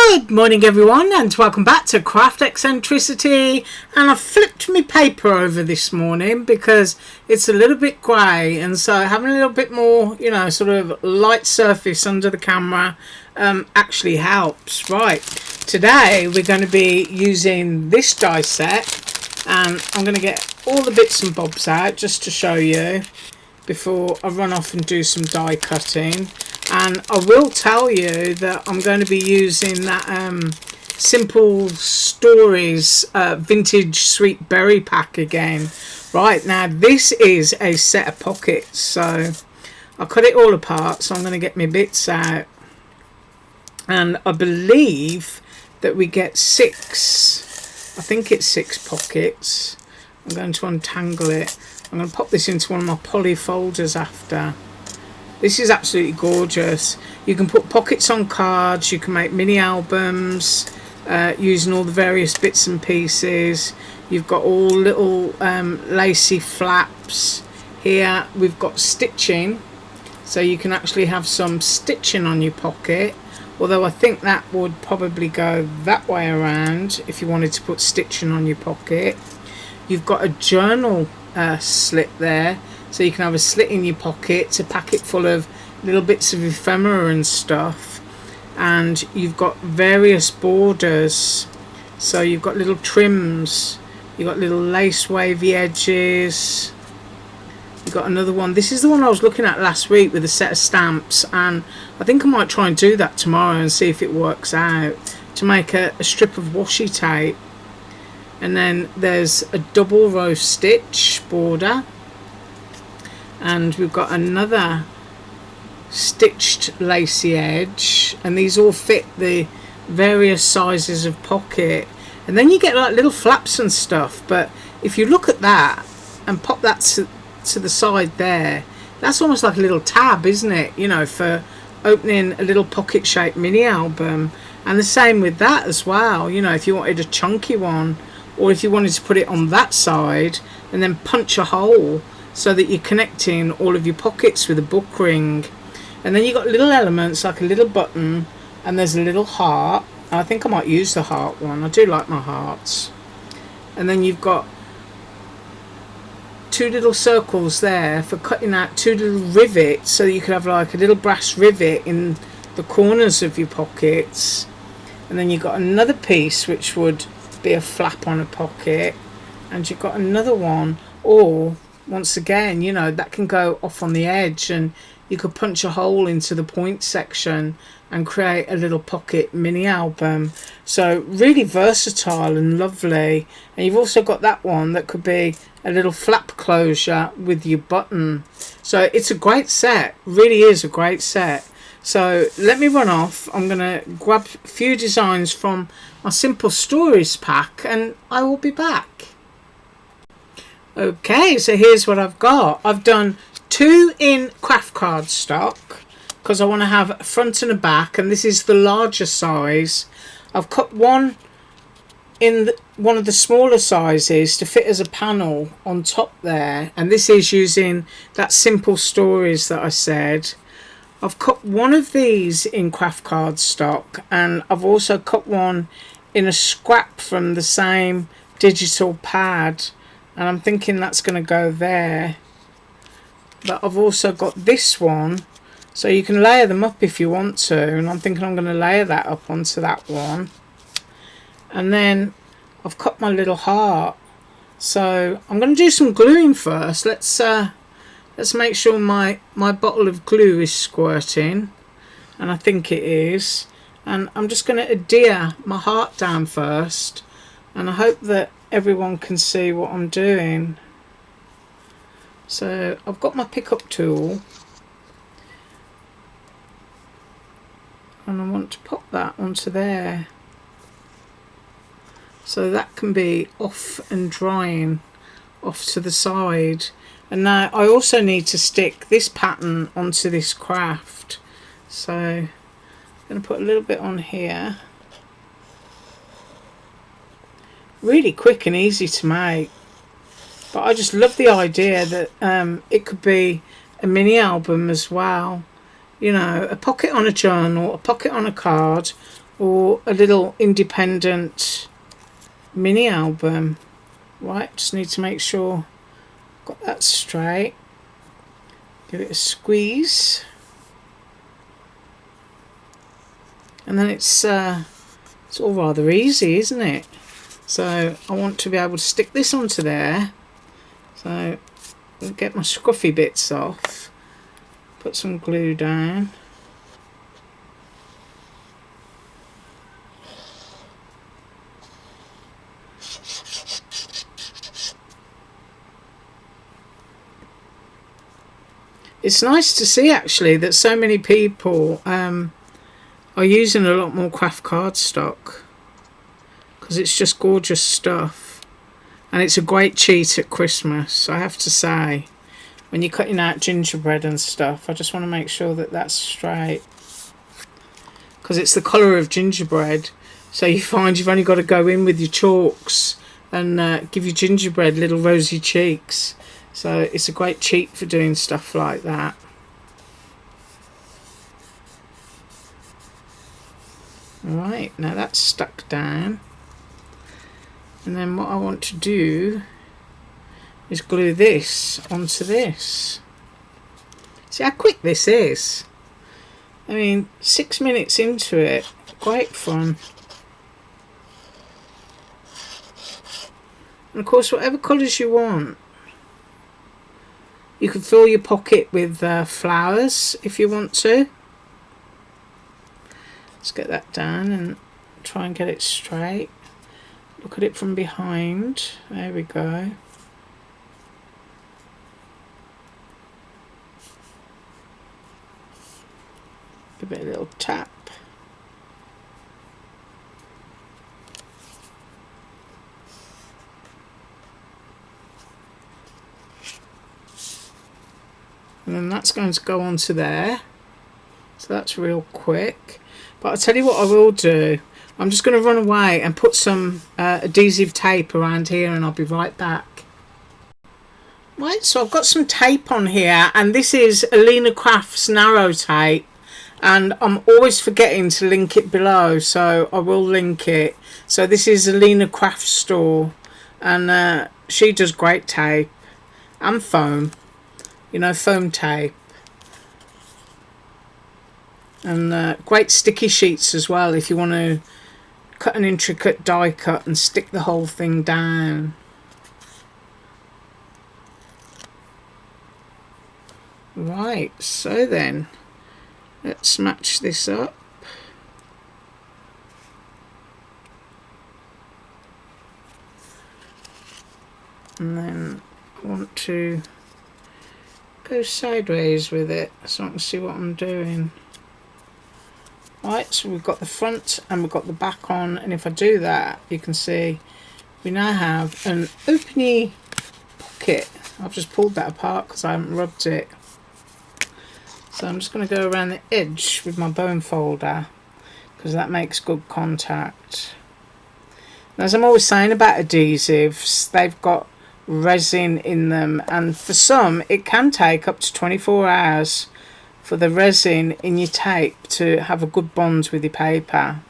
Good morning everyone, and welcome back to Craft Eccentricity. And I flipped my paper over this morning because it's a little bit grey, and so having a little bit more, you know, sort of light surface under the camera actually helps. Right, today we're going to be using this die set, and I'm going to get all the bits and bobs out just to show you before I run off and do some die cutting. And I will tell you that I'm going to be using that Simple Stories vintage sweet berry pack again. Right, now this is a set of pockets, so I cut it all apart, so I'm going to get my bits out, and I believe that we get 6, I think it's 6 pockets. I'm going to untangle it. I'm going to pop this into one of my poly folders after. This is absolutely gorgeous. You can put pockets on cards, you can make mini albums using all the various bits and pieces. You've got all little lacy flaps. Here we've got stitching, so you can actually have some stitching on your pocket, although I think that would probably go that way around if you wanted to put stitching on your pocket. You've got a journal slit there, so you can have a slit in your pocket, a packet full of little bits of ephemera and stuff. And you've got various borders, so you've got little trims, you've got little lace wavy edges. You've got another one. This is the one I was looking at last week with a set of stamps, and I think I might try and do that tomorrow and see if it works out, to make a strip of washi tape. And then there's a double row stitch border, and we've got another stitched lacy edge, and these all fit the various sizes of pocket. And then you get like little flaps and stuff, but if you look at that and pop that to the side there, that's almost like a little tab, isn't it, you know, for opening a little pocket shaped mini album. And the same with that as well, you know, if you wanted a chunky one, or if you wanted to put it on that side and then punch a hole so that you're connecting all of your pockets with a book ring. And then you've got little elements like a little button, and there's a little heart. I think I might use the heart one. I do like my hearts. And then you've got 2 little circles there for cutting out 2 little rivets, so that you could have like a little brass rivet in the corners of your pockets. And then you've got another piece which would be a flap on a pocket, and you've got another one, or once again, you know, that can go off on the edge, and you could punch a hole into the point section and create a little pocket mini album. So really versatile and lovely. And you've also got that one that could be a little flap closure with your button. So it's a great set, really is a great set. So let me run off. I'm gonna grab a few designs from my Simple Stories pack, and I will be back. Okay, so here's what I've got. I've done 2 in craft card stock because I want to have a front and a back, and this is the larger size. I've cut one in one of the smaller sizes to fit as a panel on top there, and this is using that Simple Stories that I said. I've cut one of these in craft card stock, and I've also cut one in a scrap from the same digital pad, and I'm thinking that's going to go there. But I've also got this one, so you can layer them up if you want to, and I'm thinking I'm going to layer that up onto that one. And then I've cut my little heart, so I'm going to do some gluing first. Let's make sure my bottle of glue is squirting, and I think it is. And I'm just going to adhere my heart down first, and I hope that everyone can see what I'm doing. So I've got my pickup tool, and I want to pop that onto there, so that can be off and drying off to the side. And now I also need to stick this pattern onto this craft, so I'm going to put a little bit on here. Really quick and easy to make, but I just love the idea that it could be a mini album as well. You know, a pocket on a journal, a pocket on a card, or a little independent mini album. Right, just need to make sure I've got that straight. Give it a squeeze, and then it's all rather easy, isn't it? So I want to be able to stick this onto there. So I'll get my scruffy bits off, put some glue down. It's nice to see actually that so many people are using a lot more craft cardstock, because it's just gorgeous stuff, and it's a great cheat at Christmas, I have to say. When you're cutting out gingerbread and stuff, I just want to make sure that that's straight, because it's the colour of gingerbread, so you find you've only got to go in with your chalks and give your gingerbread little rosy cheeks. So it's a great cheat for doing stuff like that. Alright, now that's stuck down. And then what I want to do is glue this onto this. See how quick this is? I mean, 6 minutes into it, great fun. And of course, whatever colours you want. You can fill your pocket with flowers if you want to. Let's get that down and try and get it straight. Look at it from behind. There we go. Give it a little tap. And then that's going to go onto there. So that's real quick. But I'll tell you what I will do. I'm just going to run away and put some adhesive tape around here, and I'll be right back. Right, so I've got some tape on here, and this is Alina Crafts narrow tape, and I'm always forgetting to link it below, so I will link it. So this is Alina Crafts store, and she does great tape and foam, you know, foam tape. And great sticky sheets as well if you want to cut an intricate die cut and stick the whole thing down. Right, so then let's match this up. And then I want to go sideways with it so I can see what I'm doing. Right, so we've got the front and we've got the back on, and if I do that, you can see we now have an openy pocket. I've just pulled that apart because I haven't rubbed it. So I'm just going to go around the edge with my bone folder, because that makes good contact. And as I'm always saying about adhesives, they've got resin in them, and for some it can take up to 24 hours for the resin in your tape to have a good bond with your paper,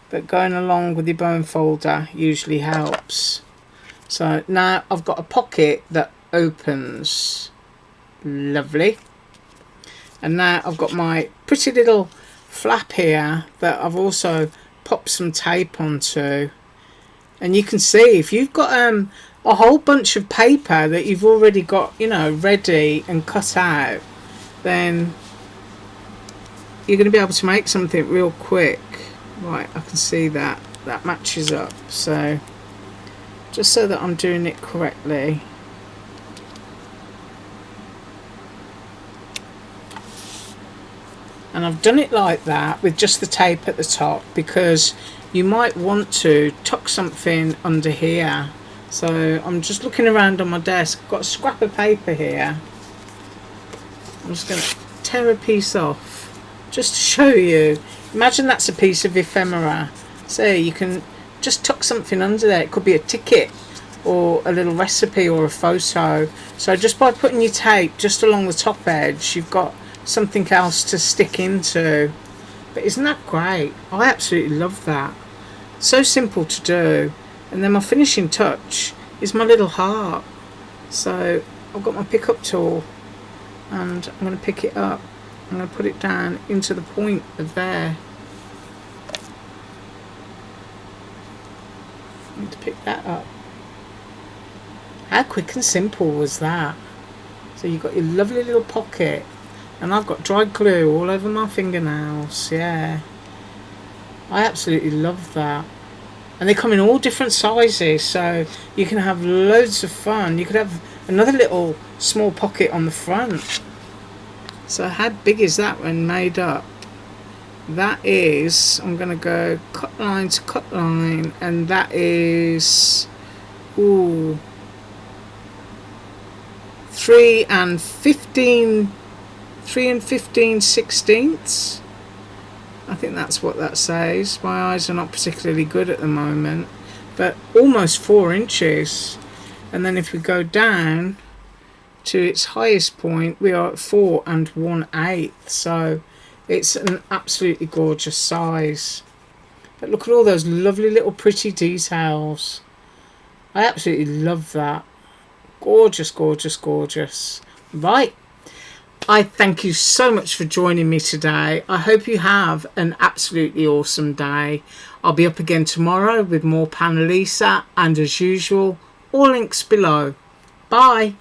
but going along with your bone folder usually helps. So now I've got a pocket that opens, lovely, and now I've got my pretty little flap here that I've also popped some tape onto. And you can see if you've got a whole bunch of paper that you've already got, you know, ready and cut out, then you're going to be able to make something real quick. Right, I can see that matches up. So just so that I'm doing it correctly, and I've done it like that with just the tape at the top, because you might want to tuck something under here. So I'm just looking around on my desk. I've got a scrap of paper here. I'm just going to tear a piece off just to show you. Imagine that's a piece of ephemera. So you can just tuck something under there. It could be a ticket or a little recipe or a photo. So just by putting your tape just along the top edge, you've got something else to stick into. But isn't that great? I absolutely love that. So simple to do. And then my finishing touch is my little heart. So I've got my pick up tool and I'm going to pick it up. I'm going to put it down into the point of there. I need to pick that up. How quick and simple was that? So you've got your lovely little pocket, and I've got dried glue all over my fingernails. Yeah, I absolutely love that. And they come in all different sizes, so you can have loads of fun. You could have another little small pocket on the front. So how big is that when made up? That is, I'm going to go cut line to cut line, and that is, ooh, 3 and 15 sixteenths. I think that's what that says. My eyes are not particularly good at the moment, but almost 4 inches. And then if we go down to its highest point, we are at 4 and 1/8. So it's an absolutely gorgeous size. But look at all those lovely little pretty details. I absolutely love that. Gorgeous, gorgeous, gorgeous. Right. I thank you so much for joining me today. I hope you have an absolutely awesome day. I'll be up again tomorrow with more Panalisa, and as usual, all links below. Bye.